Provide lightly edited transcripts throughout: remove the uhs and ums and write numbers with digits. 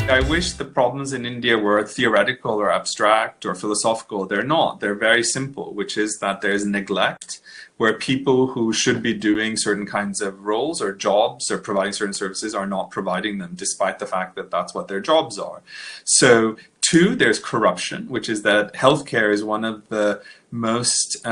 I wish the problems in India were theoretical or abstract or philosophical. They're not. They're very simple, which is that there's neglect where people who should be doing certain kinds of roles or jobs or providing certain services are not providing them, despite the fact that that's what their jobs are. So, two, there's corruption, which is that healthcare is one of the most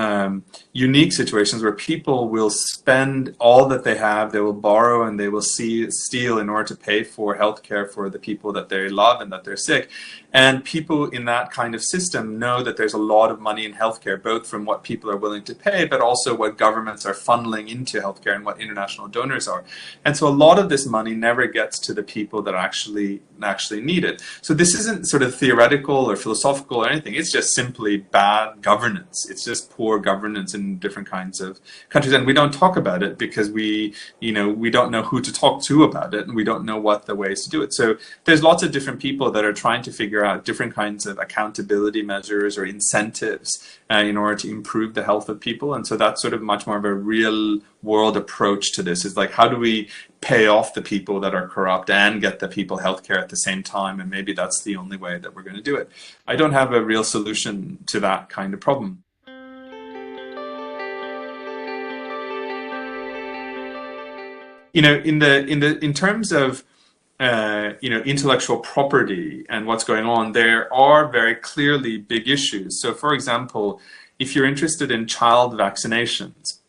unique situations where people will spend all that they have, they will borrow and they will steal in order to pay for healthcare for the people that they love and that they're sick. And people in that kind of system know that there's a lot of money in healthcare, both from what people are willing to pay, but also what governments are funneling into healthcare and what international donors are. And so a lot of this money never gets to the people that actually need it. So this isn't sort of theoretical or philosophical or anything. It's just simply bad governance. It's just poor governance in different kinds of countries. And we don't talk about it because we don't know who to talk to about it, and we don't know what the ways to do it. So there's lots of different people that are trying to figure out different kinds of accountability measures or incentives in order to improve the health of people. And so that's sort of much more of a real world approach to this. Is like, how do we pay off the people that are corrupt and get the people healthcare at the same time? And maybe that's the only way that we're going to do it. I don't have a real solution to that kind of problem. In terms of intellectual property and what's going on, there are very clearly big issues. So, for example, if you're interested in child vaccinations,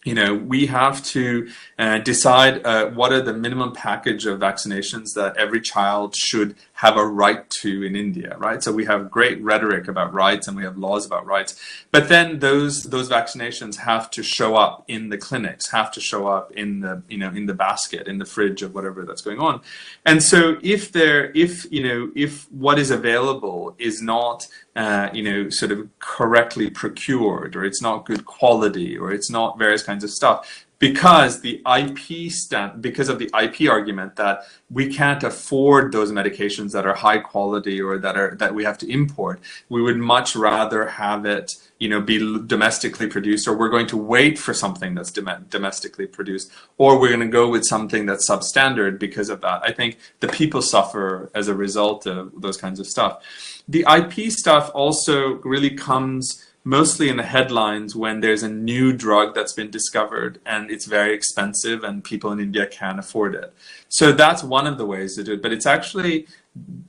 we have to decide what are the minimum package of vaccinations that every child should have a right to in India, right? So we have great rhetoric about rights and we have laws about rights, but then those vaccinations have to show up in the clinics, have to show up in the in the basket, in the fridge of whatever that's going on. And so if what is available is not sort of correctly procured, or it's not good quality, or it's not various kinds of stuff, because of the IP argument that we can't afford those medications that are high quality or that we have to import, we would much rather have it be domestically produced, or we're going to wait for something that's domestically produced, or we're going to go with something that's substandard because of that. I think the people suffer as a result of those kinds of stuff. The IP stuff also really comes mostly in the headlines when there's a new drug that's been discovered and it's very expensive and people in India can't afford it. So that's one of the ways to do it. But it's actually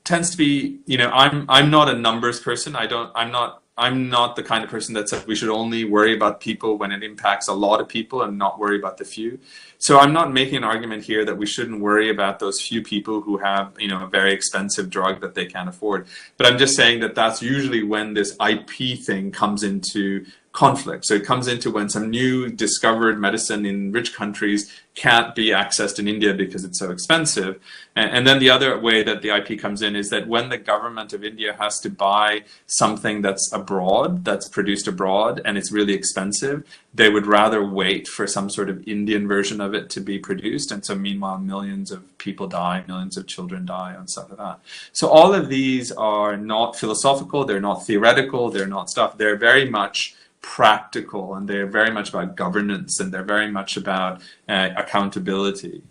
tends to be, I'm not a numbers person. I'm not the kind of person that says we should only worry about people when it impacts a lot of people and not worry about the few. So I'm not making an argument here that we shouldn't worry about those few people who have, a very expensive drug that they can't afford. But I'm just saying that that's usually when this IP thing comes into conflict. So it comes into when some new discovered medicine in rich countries can't be accessed in India because it's so expensive. And then the other way that the IP comes in is that when the government of India has to buy something that's abroad, that's produced abroad, and it's really expensive, they would rather wait for some sort of Indian version of it to be produced. And so meanwhile, millions of people die, millions of children die and stuff like that. So all of these are not philosophical, they're not theoretical, they're not stuff. They're very much practical, and they're very much about governance, and they're very much about accountability.